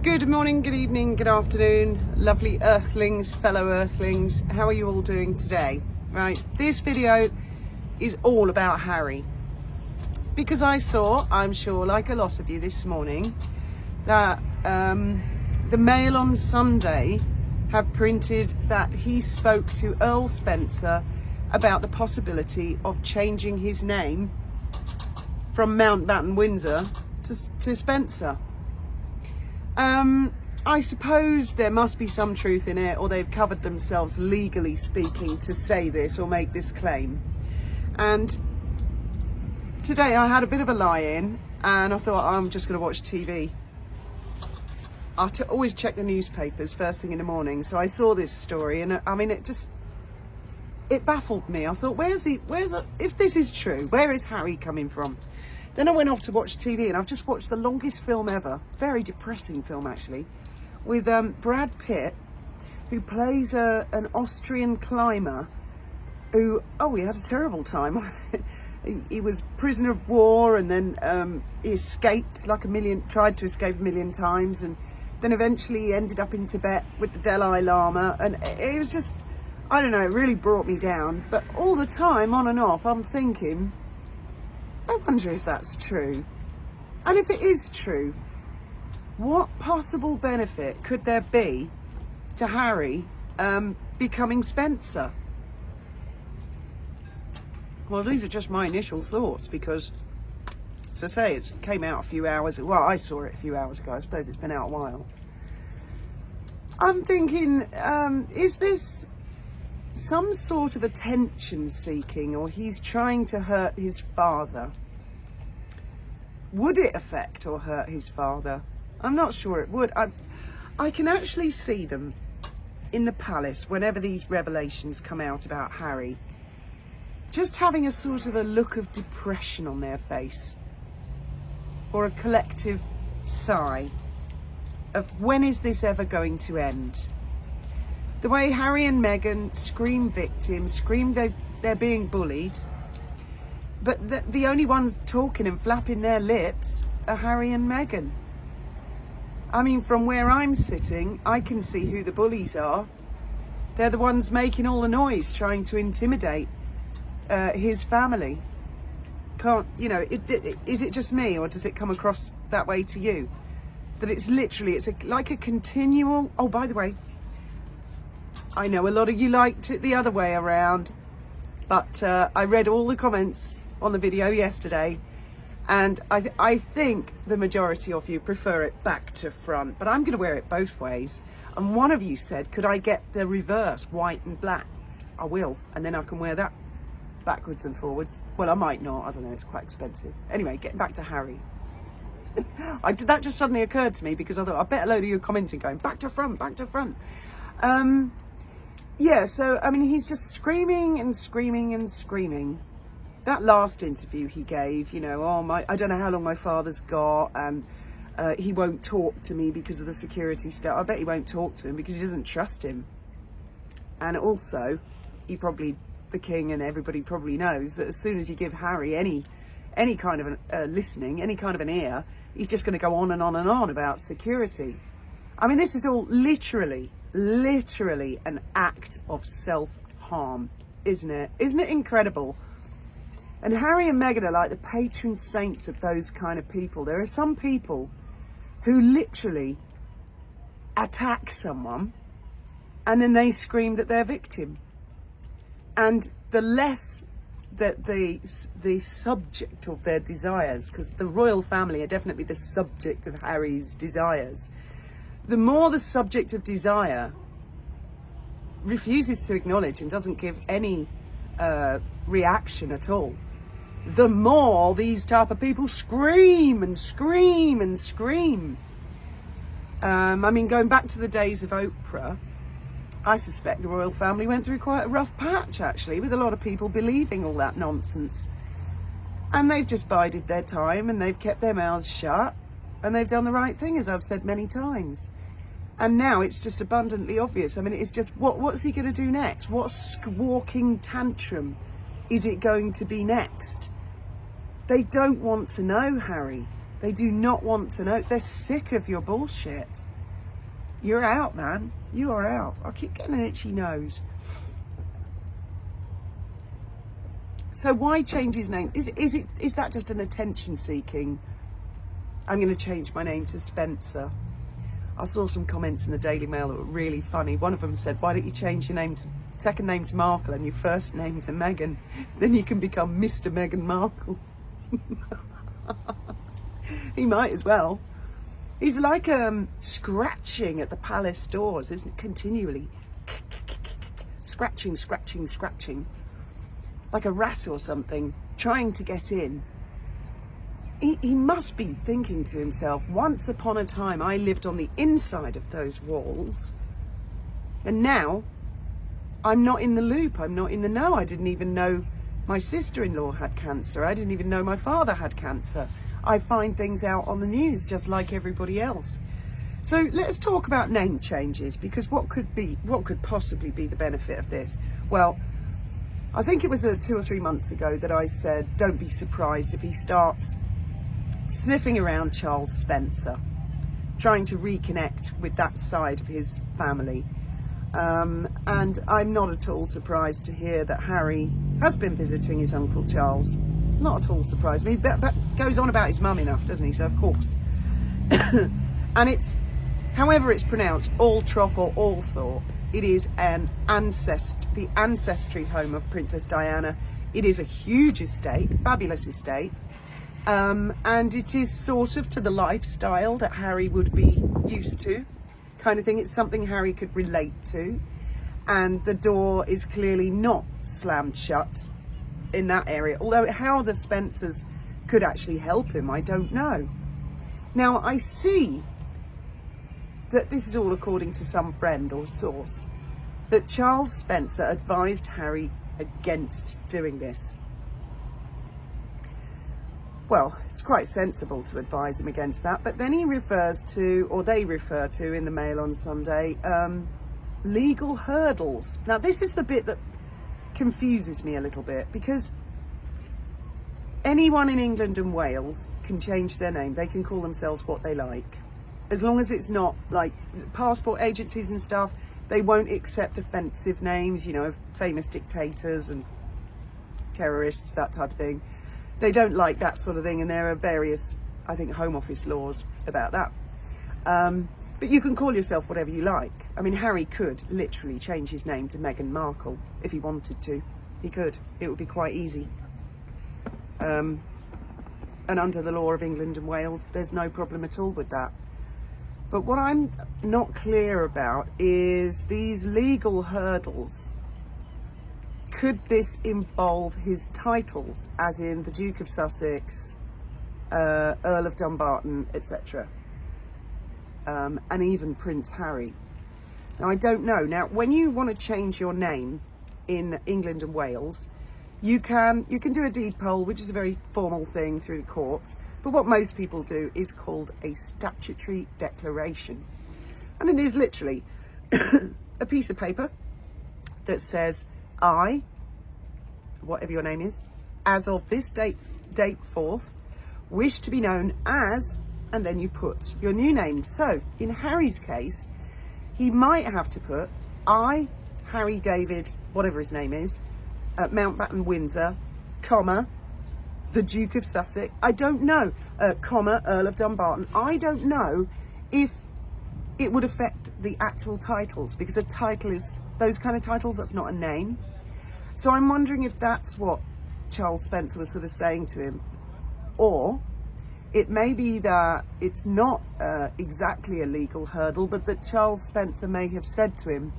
Good morning, good evening, good afternoon, lovely earthlings, fellow earthlings. How are you all doing today? Right, this video is all about Harry. Because I saw, I'm sure like a lot of you this morning, that the Mail on Sunday have printed that he spoke to Earl Spencer about the possibility of changing his name from Mountbatten Windsor to Spencer. I suppose there must be some truth in it, or they've covered themselves legally speaking to say this or make this claim. And today I had a bit of a lie-in and I thought I'm just going to watch TV. I always check the newspapers first thing in the morning, so I saw this story and I mean it baffled me. I thought, if this is true, where is Harry coming from? Then I went off to watch TV and I've just watched the longest film ever, very depressing film actually, with Brad Pitt, who plays an Austrian climber who, he had a terrible time. He was prisoner of war and then he escaped tried to escape a million times, and then eventually ended up in Tibet with the Dalai Lama, and it was just, I don't know, it really brought me down. But all the time, on and off, I'm thinking, I wonder if that's true. And if it is true, what possible benefit could there be to Harry becoming Spencer? Well, these are just my initial thoughts because, as I say, it came out a few hours ago. Well, I saw it a few hours ago. I suppose it's been out a while. I'm thinking, is this some sort of attention seeking, or he's trying to hurt his father? Would it affect or hurt his father? I'm not sure it would. I can actually see them in the palace whenever these revelations come out about Harry, just having a sort of a look of depression on their face, or a collective sigh of when is this ever going to end? The way Harry and Meghan scream victim, scream they're being bullied, but the only ones talking and flapping their lips are Harry and Meghan. I mean, from where I'm sitting, I can see who the bullies are. They're the ones making all the noise, trying to intimidate his family. Is it just me, or does it come across that way to you? That it's literally, like a continual, oh, by the way, I know a lot of you liked it the other way around, but I read all the comments on the video yesterday, and I think the majority of you prefer it back to front, but I'm going to wear it both ways. And one of you said, could I get the reverse, white and black? I will, and then I can wear that backwards and forwards. Well, I might not, I don't know, it's quite expensive. Anyway, getting back to Harry. That just suddenly occurred to me because I thought, I bet a load of you are commenting going, back to front, back to front. Yeah, so, I mean, he's just screaming and screaming and screaming. That last interview he gave, I don't know how long my father's got, and he won't talk to me because of the security stuff. I bet he won't talk to him because he doesn't trust him. And also, the king and everybody probably knows that as soon as you give Harry any kind of listening, any kind of an ear, he's just going to go on and on and on about security. I mean, this is all literally an act of self-harm, isn't it? Isn't it incredible? And Harry and Meghan are like the patron saints of those kind of people. There are some people who literally attack someone and then they scream that they're victim. And the less that the subject of their desires, because the royal family are definitely the subject of Harry's desires, the more the subject of desire refuses to acknowledge and doesn't give any reaction at all, the more these type of people scream and scream and scream. I mean, going back to the days of Oprah, I suspect the royal family went through quite a rough patch, actually, with a lot of people believing all that nonsense. And they've just bided their time and they've kept their mouths shut and they've done the right thing, as I've said many times. And now it's just abundantly obvious. I mean, it's just, what's he going to do next? What squawking tantrum is it going to be next? They don't want to know, Harry. They do not want to know. They're sick of your bullshit. you're out, man. You are out. I keep getting an itchy nose. So why change his name? Is that just an attention seeking? I'm going to change my name to Spencer. I saw some comments in the Daily Mail that were really funny. One of them said, why don't you change your second name to Markle and your first name to Meghan? Then you can become Mr. Meghan Markle. He might as well. He's like scratching at the palace doors, isn't it? Continually. Scratching, scratching, scratching. Like a rat or something, trying to get in. He must be thinking to himself, once upon a time I lived on the inside of those walls, and now I'm not in the loop, I'm not in the know. I didn't even know my sister-in-law had cancer. I didn't even know my father had cancer. I find things out on the news just like everybody else. So let's talk about name changes, because what could possibly be the benefit of this? Well, I think it was 2 or 3 months ago that I said, don't be surprised if he starts sniffing around Charles Spencer, trying to reconnect with that side of his family. And I'm not at all surprised to hear that Harry has been visiting his Uncle Charles. Not at all surprised. I mean, but goes on about his mum enough, doesn't he? So of course. And it's, however it's pronounced, Altrop or Althorpe, it is the ancestry home of Princess Diana. It is a huge estate, fabulous estate. And it is sort of to the lifestyle that Harry would be used to, kind of thing. It's something Harry could relate to. And the door is clearly not slammed shut in that area. Although how the Spencers could actually help him, I don't know. Now, I see that this is all according to some friend or source, that Charles Spencer advised Harry against doing this. Well, it's quite sensible to advise him against that, but then he refers to, or they refer to in the Mail on Sunday, legal hurdles. Now, this is the bit that confuses me a little bit, because anyone in England and Wales can change their name. They can call themselves what they like. As long as it's not like passport agencies and stuff, they won't accept offensive names, you know, of famous dictators and terrorists, that type of thing. They don't like that sort of thing, and there are various, I think, Home Office laws about that. But you can call yourself whatever you like. I mean, Harry could literally change his name to Meghan Markle if he wanted to. He could. It would be quite easy. And under the law of England and Wales, there's no problem at all with that. But what I'm not clear about is these legal hurdles. Could this involve his titles, as in the Duke of Sussex, Earl of Dumbarton, etc., and even Prince Harry? Now, I don't know. Now, when you want to change your name in England and Wales, you can do a deed poll, which is a very formal thing through the courts. But what most people do is called a statutory declaration, and it is literally a piece of paper that says, I, whatever your name is, as of this date forth, wish to be known as, and then you put your new name. So in Harry's case, he might have to put, I, Harry David, whatever his name is, at Mountbatten Windsor, comma, the Duke of Sussex, I don't know, comma, Earl of Dumbarton. I don't know if it would affect the actual titles, because a title is, those kind of titles, that's not a name. So I'm wondering if that's what Charles Spencer was sort of saying to him. Or it may be that it's not exactly a legal hurdle, but that Charles Spencer may have said to him,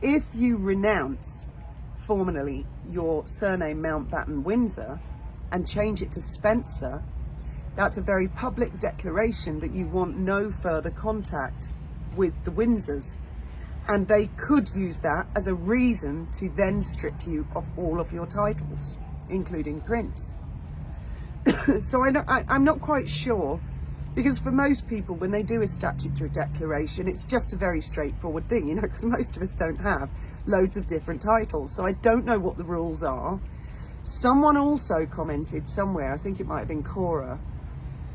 if you renounce formally your surname Mountbatten Windsor and change it to Spencer, that's a very public declaration that you want no further contact with the Windsors. And they could use that as a reason to then strip you of all of your titles, including Prince. So I'm not quite sure, because for most people, when they do a statutory declaration, it's just a very straightforward thing, you know, because most of us don't have loads of different titles. So I don't know what the rules are. Someone also commented somewhere, I think it might have been Cora,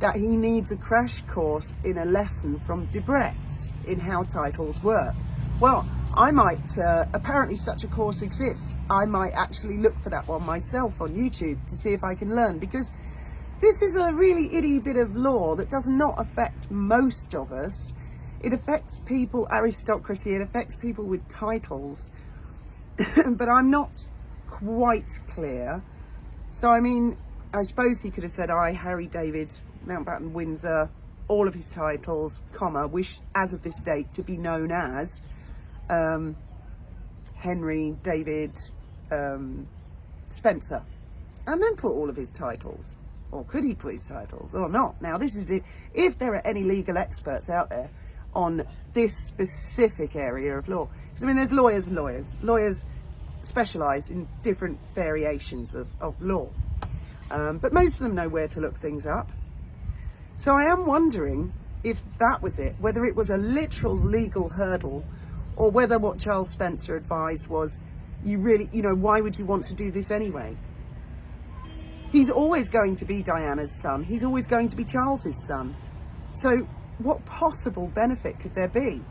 that he needs a crash course in a lesson from Debrett's in how titles work. Well, I might, apparently such a course exists. I might actually look for that one myself on YouTube to see if I can learn, because this is a really itty bit of law that does not affect most of us. It affects people, aristocracy, it affects people with titles, but I'm not quite clear. So, I mean, I suppose he could have said, I, Harry David, Mountbatten Windsor, all of his titles, comma, wish as of this date to be known as Henry David Spencer, and then put all of his titles. Or could he put his titles or not? Now, this is the, if there are any legal experts out there on this specific area of law, because I mean, there's lawyers and lawyers. Lawyers specialise in different variations of law, but most of them know where to look things up. So I am wondering if that was it, whether it was a literal legal hurdle, or whether what Charles Spencer advised was, you really, you know, why would you want to do this anyway? He's always going to be Diana's son. He's always going to be Charles's son. So what possible benefit could there be?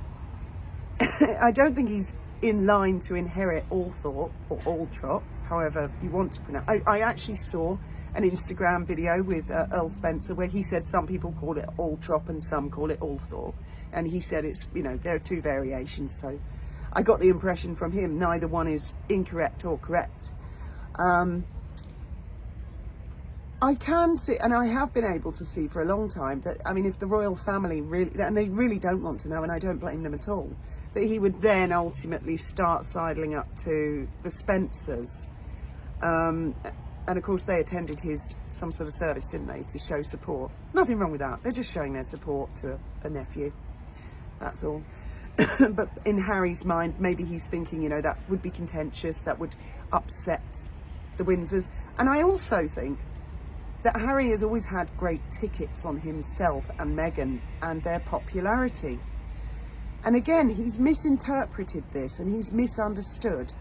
I don't think he's in line to inherit Althorpe or Altrop, however you want to pronounce. I actually saw an Instagram video with Earl Spencer where he said some people call it Altrop and some call it Althorpe. And he said it's, you know, there are two variations. So I got the impression from him neither one is incorrect or correct. I can see, and I have been able to see for a long time, that, I mean, if the royal family really, and they really don't want to know, and I don't blame them at all, that he would then ultimately start sidling up to the Spencers. And of course they attended some sort of service, didn't they, to show support. Nothing wrong with that. They're just showing their support to a nephew. That's all. But in Harry's mind, maybe he's thinking, you know, that would be contentious, that would upset the Windsors. And I also think that Harry has always had great tickets on himself and Meghan and their popularity. And again, he's misinterpreted this and he's misunderstood.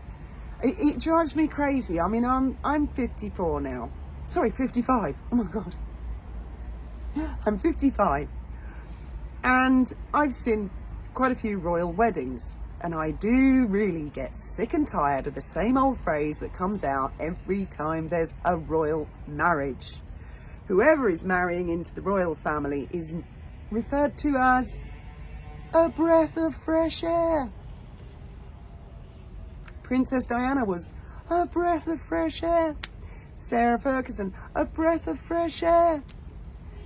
It drives me crazy. I mean, I'm 54 now. Sorry, 55. Oh my God. I'm 55. And I've seen quite a few royal weddings. And I do really get sick and tired of the same old phrase that comes out every time there's a royal marriage. Whoever is marrying into the royal family is referred to as a breath of fresh air. Princess Diana was a breath of fresh air. Sarah Ferguson, a breath of fresh air.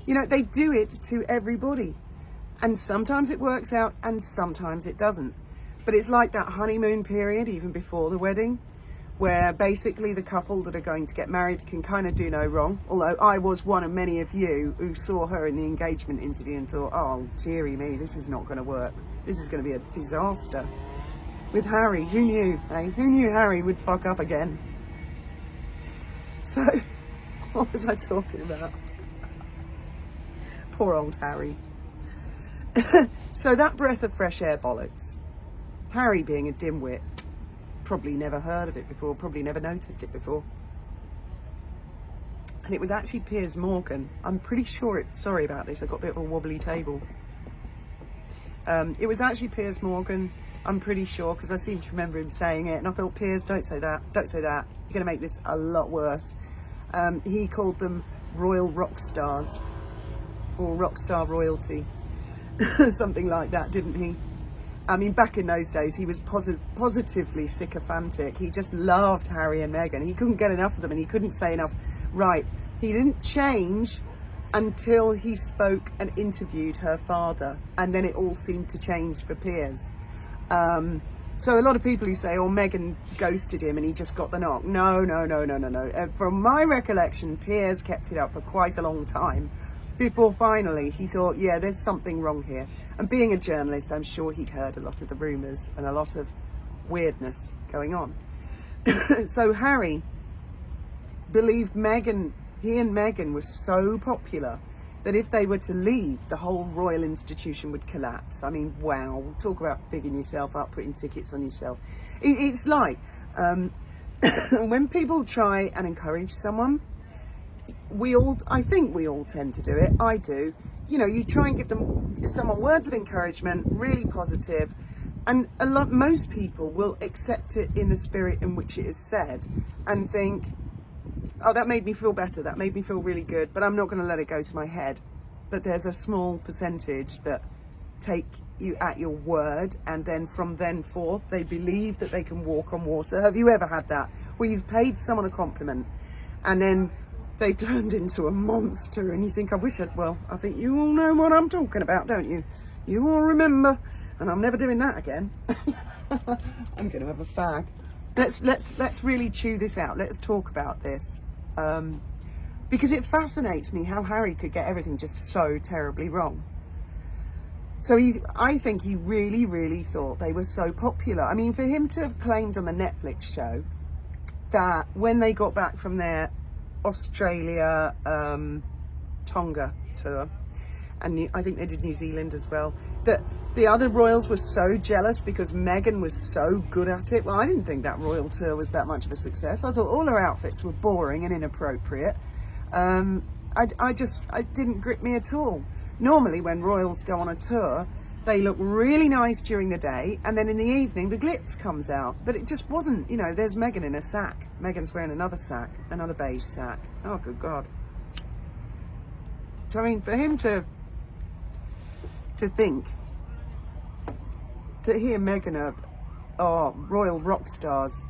You know, they do it to everybody. And sometimes it works out and sometimes it doesn't. But it's like that honeymoon period, even before the wedding, where basically the couple that are going to get married can kind of do no wrong. Although I was one of many of you who saw her in the engagement interview and thought, oh, dearie me, this is not going to work. This is going to be a disaster. With Harry, who knew, eh? Who knew Harry would fuck up again? So, what was I talking about? Poor old Harry. So that breath of fresh air bollocks. Harry, being a dimwit, probably never heard of it before, probably never noticed it before. And it was actually Piers Morgan. I'm pretty sure sorry about this, I got a bit of a wobbly table. It was actually Piers Morgan, I'm pretty sure, because I seem to remember him saying it. And I thought, Piers, don't say that, don't say that. You're going to make this a lot worse. He called them royal rock stars, or rock star royalty. Something like that, didn't he? I mean, back in those days, he was positively sycophantic. He just loved Harry and Meghan. He couldn't get enough of them, and he couldn't say enough. Right, he didn't change until he spoke and interviewed her father, and then it all seemed to change for Piers. So a lot of people who say, oh, Meghan ghosted him and he just got the knock. No. From my recollection, Piers kept it up for quite a long time before finally he thought, yeah, there's something wrong here. And being a journalist, I'm sure he'd heard a lot of the rumours and a lot of weirdness going on. So Harry believed Meghan, he and Meghan were so popular that if they were to leave, the whole royal institution would collapse. I mean, wow, talk about bigging yourself up, putting tickets on yourself. It's like when people try and encourage someone, I think we all tend to do it. I do. You know, you try and give someone words of encouragement, really positive, and most people will accept it in the spirit in which it is said and think, oh, that made me feel better, that made me feel really good, but I'm not going to let it go to my head. But there's a small percentage that take you at your word, and then from then forth they believe that they can walk on water. Have you ever had that, where you've paid someone a compliment and then they turned into a monster and you think, I think you all know what I'm talking about, don't you? You all remember, and I'm never doing that again. I'm going to have a fag. Let's really chew this out. Let's talk about this. Because it fascinates me how Harry could get everything just so terribly wrong. So I think he really, really thought they were so popular. I mean, for him to have claimed on the Netflix show that when they got back from their Australia, Tonga tour, and I think they did New Zealand as well, that the other royals were so jealous because Meghan was so good at it. Well, I didn't think that royal tour was that much of a success. I thought all her outfits were boring and inappropriate. It didn't grip me at all. Normally when royals go on a tour, they look really nice during the day, and then in the evening the glitz comes out. But it just wasn't, you know, there's Meghan in a sack. Meghan's wearing another sack, another beige sack. Oh, good God. So, I mean, for him to think that he and Meghan are royal rock stars,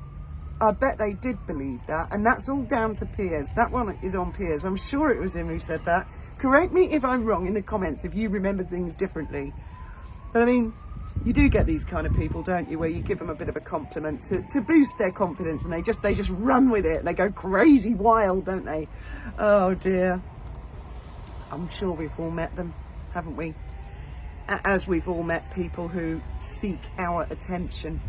I bet they did believe that, and that's all down to Piers. That one is on Piers. I'm sure it was him who said that. Correct me if I'm wrong in the comments if you remember things differently. But I mean, you do get these kind of people, don't you, where you give them a bit of a compliment to boost their confidence, and they just run with it. They go crazy wild, don't they? Oh dear. I'm sure we've all met them, haven't we? As we've all met people who seek our attention.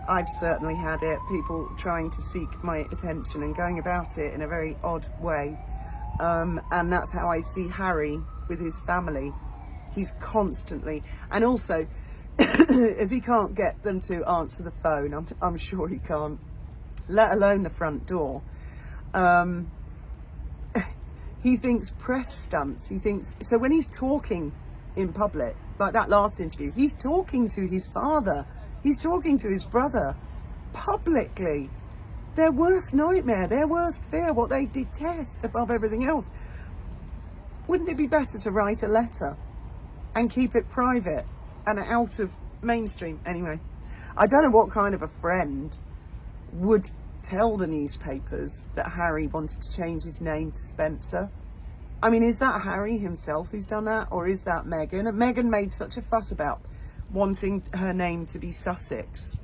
I've certainly had it, people trying to seek my attention and going about it in a very odd way. And that's how I see Harry with his family. He's constantly, and also, as he can't get them to answer the phone, I'm sure he can't, let alone the front door. He thinks press stunts, so when he's talking in public, like that last interview, he's talking to his father. He's talking to his brother publicly. Their worst nightmare, their worst fear, what they detest above everything else. Wouldn't it be better to write a letter and keep it private and out of mainstream? Anyway, I don't know what kind of a friend would tell the newspapers that Harry wanted to change his name to Spencer. I mean, is that Harry himself who's done that, or is that Meghan? And Meghan made such a fuss about wanting her name to be Sussex.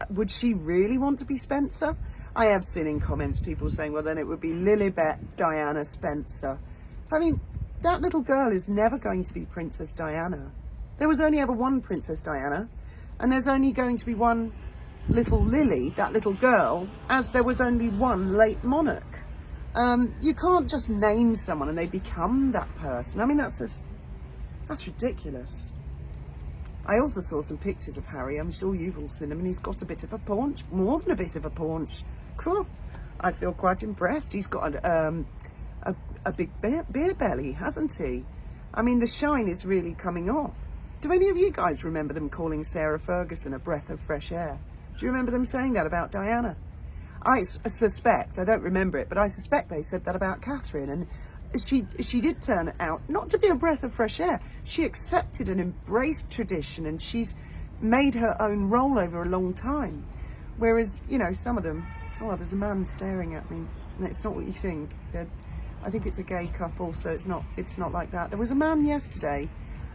Would she really want to be Spencer? I have seen in comments people saying, well, then it would be Lilibet Diana Spencer. I mean, that little girl is never going to be Princess Diana. There was only ever one Princess Diana, and there's only going to be one little Lily, that little girl, as there was only one late monarch. You can't just name someone and they become that person. I mean, that's ridiculous. I also saw some pictures of Harry. I'm sure you've all seen them, and he's got a bit of a paunch, more than a bit of a paunch. Cool. I feel quite impressed. He's got a big beer belly, hasn't he? I mean, the shine is really coming off. Do any of you guys remember them calling Sarah Ferguson a breath of fresh air? Do you remember them saying that about Diana? I suspect, I don't remember it, but I suspect they said that about Catherine, and she did turn out not to be a breath of fresh air. She accepted and embraced tradition, and she's made her own role over a long time. Whereas, you know, some of them, oh, there's a man staring at me. It's not what you think. I think it's a gay couple, so it's not like that. There was a man yesterday,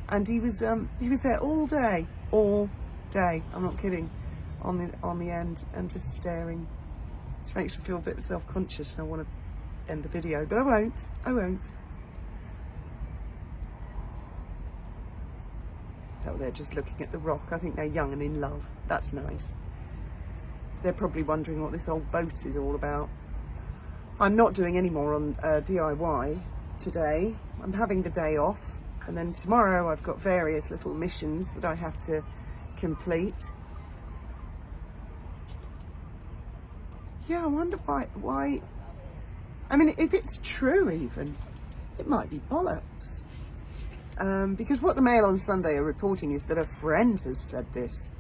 and he was there all day. I'm not kidding, on the end, and just staring. It makes me feel a bit self-conscious, and I want to end the video, but I won't. Oh, they're just looking at the rock. I think they're young and in love. That's nice. They're probably wondering what this old boat is all about. I'm not doing any more on DIY today. I'm having the day off, and then tomorrow I've got various little missions that I have to complete. yeah, I wonder why. I mean, if it's true even, it might be bollocks. Because what the Mail on Sunday are reporting is that a friend has said this.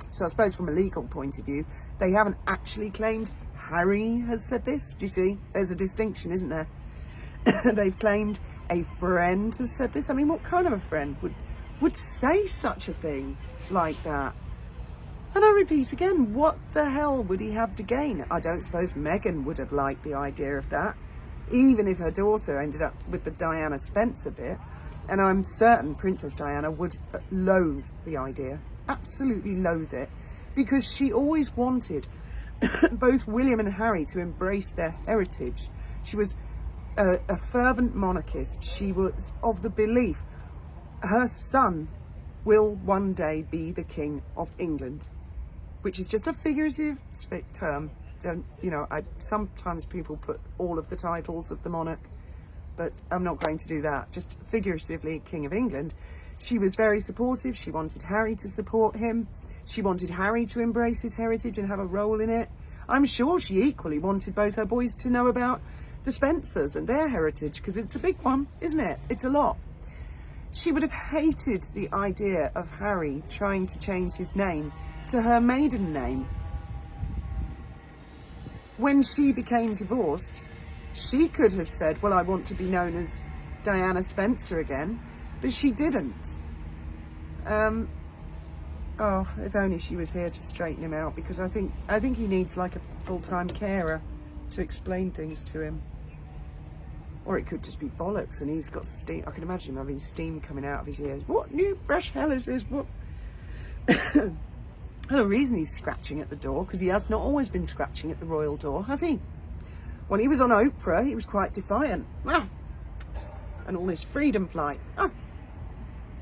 So I suppose from a legal point of view, they haven't actually claimed Harry has said this. Do you see? There's a distinction, isn't there? They've claimed a friend has said this. I mean, what kind of a friend would say such a thing like that? And I repeat again, what the hell would he have to gain? I don't suppose Meghan would have liked the idea of that, even if her daughter ended up with the Diana Spencer bit. And I'm certain Princess Diana would loathe the idea, absolutely loathe it, because she always wanted both William and Harry to embrace their heritage. She was a fervent monarchist. She was of the belief her son will one day be the King of England, which is just a figurative term. Sometimes people put all of the titles of the monarch, but I'm not going to do that. Just figuratively, King of England. She was very supportive. She wanted Harry to support him. She wanted Harry to embrace his heritage and have a role in it. I'm sure she equally wanted both her boys to know about the Spencers and their heritage, because it's a big one, isn't it? It's a lot. She would have hated the idea of Harry trying to change his name to her maiden name. When she became divorced, she could have said, well, I want to be known as Diana Spencer again, but she didn't. Oh, if only she was here to straighten him out, because I think he needs like a full-time carer to explain things to him. Or it could just be bollocks and he's got steam. I can imagine him having steam coming out of his ears. What new fresh hell is this? What? The reason he's scratching at the door, because he has not always been scratching at the royal door, has he? When he was on Oprah, he was quite defiant. Ah. And all this freedom flight. Ah.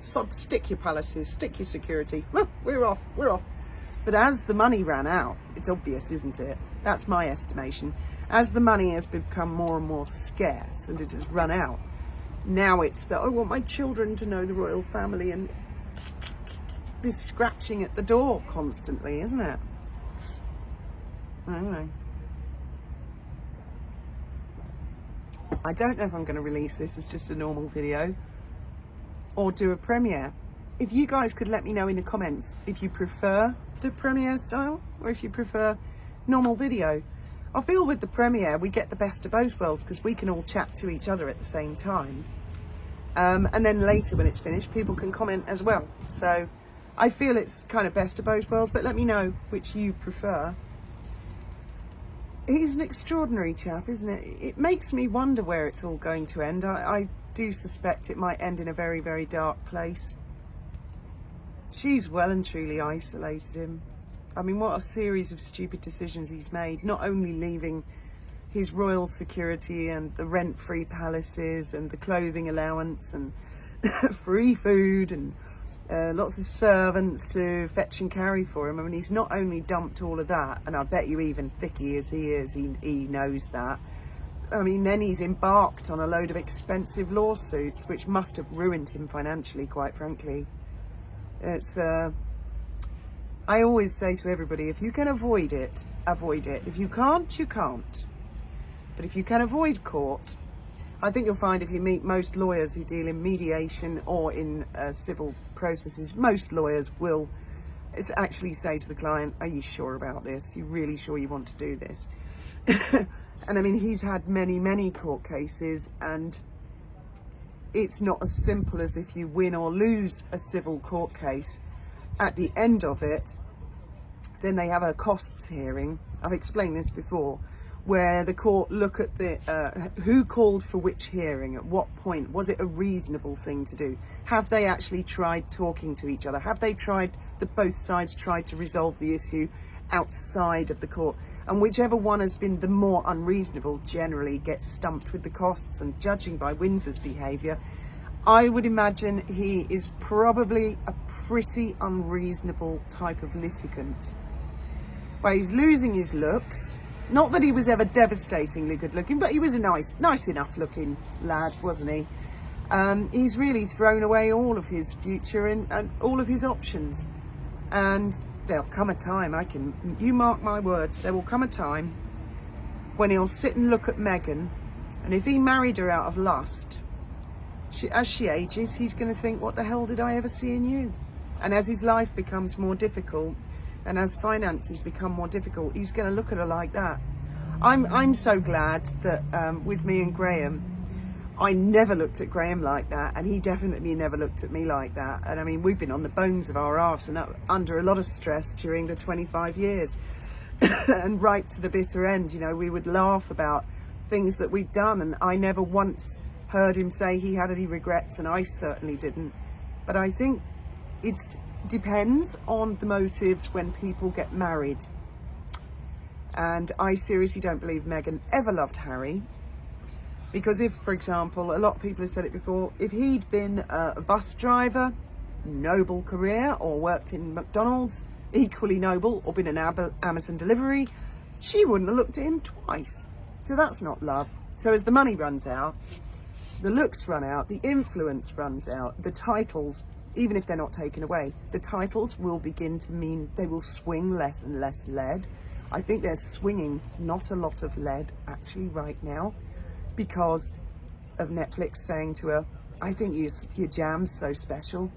Sod, stick your palaces, stick your security. Ah, we're off. But as the money ran out, it's obvious, isn't it? That's my estimation. As the money has become more and more scarce and it has run out, now it's that I want my children to know the royal family, and this scratching at the door constantly, isn't it? I don't know. I don't know if I'm going to release this as just a normal video or do a premiere. If you guys could let me know in the comments if you prefer the premiere style or if you prefer normal video. I feel with the premiere we get the best of both worlds, because we can all chat to each other at the same time. And then later when it's finished, people can comment as well. So I feel it's kind of best of both worlds, but let me know which you prefer. He's an extraordinary chap, isn't it? It makes me wonder where it's all going to end. I do suspect it might end in a very, very dark place. She's well and truly isolated him. I mean, what a series of stupid decisions he's made, not only leaving his royal security and the rent-free palaces and the clothing allowance and free food and lots of servants to fetch and carry for him. I mean, he's not only dumped all of that, and I bet you even thicky as he is, he knows that. I mean, then he's embarked on a load of expensive lawsuits, which must have ruined him financially, quite frankly. It's... I always say to everybody, if you can avoid it, avoid it. If you can't, you can't. But if you can avoid court, I think you'll find if you meet most lawyers who deal in mediation or in civil processes, most lawyers will actually say to the client, are you sure about this? Are you really sure you want to do this? And I mean, he's had many, many court cases, and it's not as simple as if you win or lose a civil court case. At the end of it, then they have a costs hearing. I've explained this before, where the court look at the who called for which hearing, at what point, was it a reasonable thing to do? Have they actually tried talking to each other? Have they tried, both sides tried to resolve the issue outside of the court? And whichever one has been the more unreasonable generally gets stumped with the costs. And judging by Windsor's behaviour, I would imagine he is probably a pretty unreasonable type of litigant. Where he's losing his looks. Not that he was ever devastatingly good looking, but he was a nice enough looking lad, wasn't he? He's really thrown away all of his future and all of his options. And there'll come a time, you mark my words, there will come a time when he'll sit and look at Meghan, and if he married her out of lust, as she ages, he's going to think, what the hell did I ever see in you? And as his life becomes more difficult, and as finances become more difficult, he's going to look at her like that. I'm so glad that with me and Graham, I never looked at Graham like that, and he definitely never looked at me like that. And I mean, we've been on the bones of our arse and under a lot of stress during the 25 years. And right to the bitter end, you know, we would laugh about things that we'd done, and I never once heard him say he had any regrets, and I certainly didn't. But I think it depends on the motives when people get married. And I seriously don't believe Meghan ever loved Harry. Because if, for example, a lot of people have said it before, if he'd been a bus driver, noble career, or worked in McDonald's, equally noble, or been an Amazon delivery, she wouldn't have looked at him twice. So that's not love. So as the money runs out, the looks run out, the influence runs out, the titles, even if they're not taken away, the titles will begin to mean they will swing less and less lead. I think they're swinging not a lot of lead actually right now, because of Netflix saying to her, I think your jam's so special.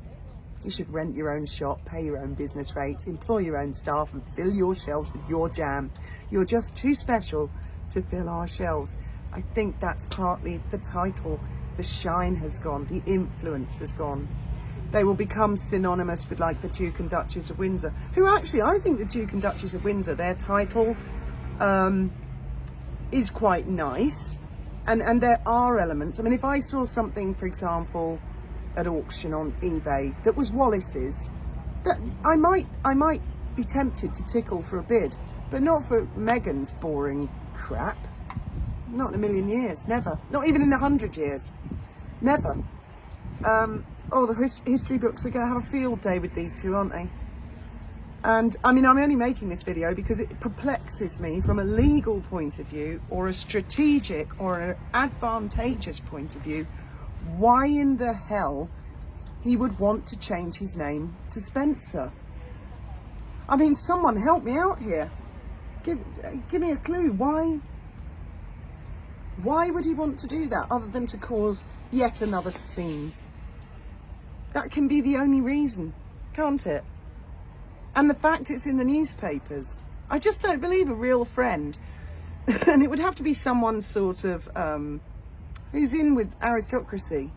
You should rent your own shop, pay your own business rates, employ your own staff, and fill your shelves with your jam. You're just too special to fill our shelves. I think that's partly the title. The shine has gone, the influence has gone. They will become synonymous with like the Duke and Duchess of Windsor, who actually, I think the Duke and Duchess of Windsor, their title is quite nice. And there are elements. I mean, if I saw something, for example, at auction on eBay that was Wallace's, that I might be tempted to tickle for a bid, but not for Meghan's boring crap. Not in a million years, never. Not even in 100 years, never. The history books are going to have a field day with these two, aren't they? And I mean, I'm only making this video because it perplexes me from a legal point of view, or a strategic or an advantageous point of view, why in the hell he would want to change his name to Spencer. I mean, someone help me out here. Give me a clue. Why would he want to do that other than to cause yet another scene? That can be the only reason, can't it? And the fact it's in the newspapers, I just don't believe a real friend. And it would have to be someone sort of who's in with aristocracy,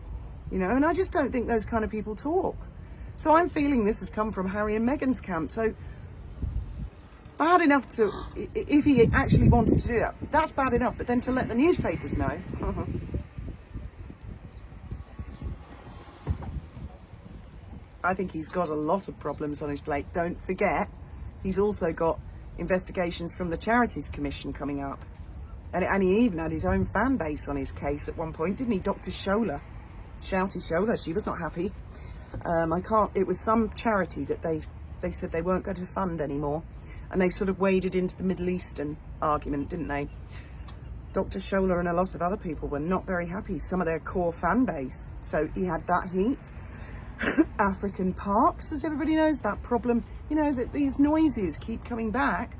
you know, and I just don't think those kind of people talk. So I'm feeling this has come from Harry and Meghan's camp. So bad enough to, if he actually wanted to do that, that's bad enough, but then to let the newspapers know. I think he's got a lot of problems on his plate. Don't forget, he's also got investigations from the Charities Commission coming up. And he even had his own fan base on his case at one point, didn't he? Dr. Scholler, Shouty Scholler, she was not happy. It was some charity that they said they weren't going to fund anymore. And they sort of waded into the Middle Eastern argument, didn't they? Dr. Scholler and a lot of other people were not very happy, some of their core fan base. So he had that heat. African parks, as everybody knows, that problem, you know, that these noises keep coming back.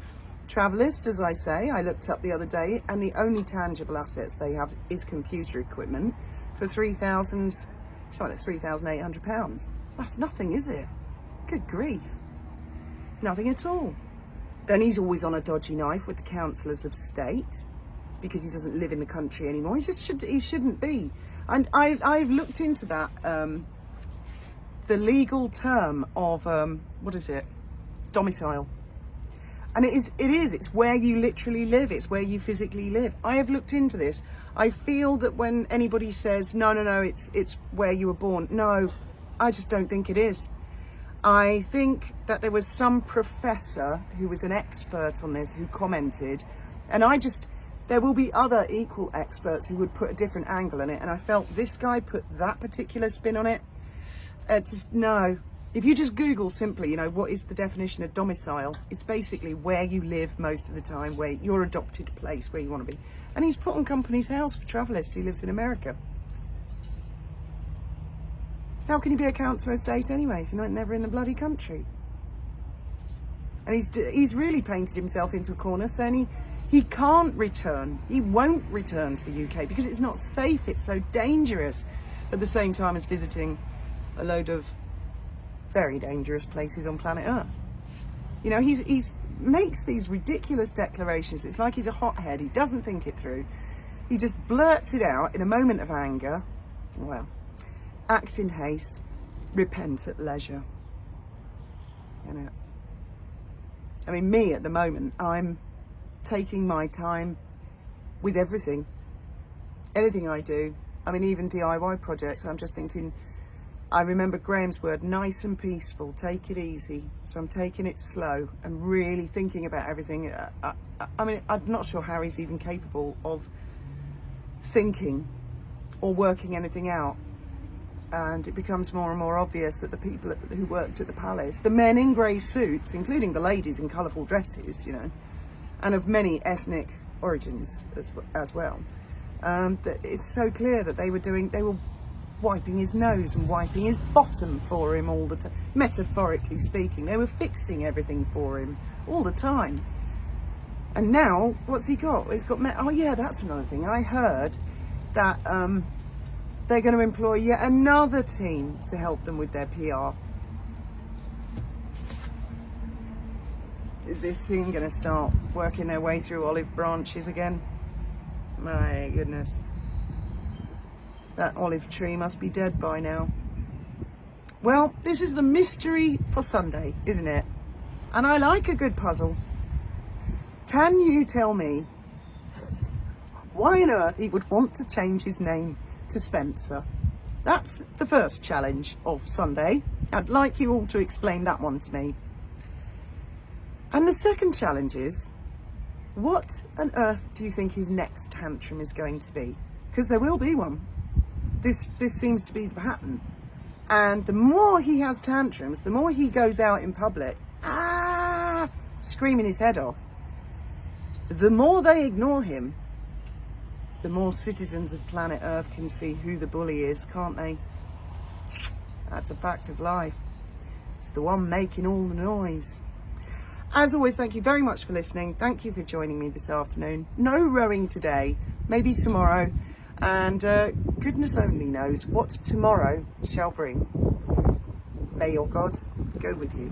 Travelist, as I say, I looked up the other day, and the only tangible assets they have is computer equipment for £3,800. That's nothing, is it? Good grief. Nothing at all. Then he's always on a dodgy knife with the councillors of state because he doesn't live in the country anymore. He shouldn't be. And I've looked into that. The legal term of what is it? Domicile. And it's where you literally live, it's where you physically live. I have looked into this. I feel that when anybody says no, it's where you were born, no, I just don't think it is. I think that there was some professor who was an expert on this who commented, and there will be other equal experts who would put a different angle on it, and I felt this guy put that particular spin on it. No. If you just Google simply, you know, what is the definition of domicile? It's basically where you live most of the time, where your adopted place, where you want to be. And he's put on Company's House for Travelist who lives in America. How can you be a councillor estate anyway if you're never in the bloody country? And he's really painted himself into a corner, saying He can't return. He won't return to the UK because it's not safe. It's so dangerous. At the same time as visiting a load of very dangerous places on planet Earth. You know, he's makes these ridiculous declarations. It's like he's a hothead. He doesn't think it through. He just blurts it out in a moment of anger. Well, act in haste, repent at leisure. You know, I mean, me at the moment, I'm taking my time with everything, anything I do. I mean, even DIY projects, I'm just thinking, I remember Graham's word, nice and peaceful, take it easy. So I'm taking it slow and really thinking about everything. I mean, I'm not sure how he's even capable of thinking or working anything out. And it becomes more and more obvious that the people who worked at the palace, the men in grey suits, including the ladies in colourful dresses, you know, and of many ethnic origins as well, that it's so clear that they were wiping his nose and wiping his bottom for him all the time, metaphorically speaking. They were fixing everything for him all the time. And now, what's he got? He's got, oh yeah, that's another thing. I heard that they're going to employ yet another team to help them with their PR. Is this team going to start working their way through olive branches again? My goodness. That olive tree must be dead by now. Well, this is the mystery for Sunday, isn't it? And I like a good puzzle. Can you tell me why on earth he would want to change his name to Spencer? That's the first challenge of Sunday. I'd like you all to explain that one to me. And the second challenge is, what on earth do you think his next tantrum is going to be? Because there will be one. This seems to be the pattern. And the more he has tantrums, the more he goes out in public, screaming his head off, the more they ignore him, the more citizens of planet Earth can see who the bully is, can't they? That's a fact of life. It's the one making all the noise. As always, thank you very much for listening. Thank you for joining me this afternoon. No rowing today, maybe tomorrow. And goodness only knows what tomorrow shall bring. May your God go with you.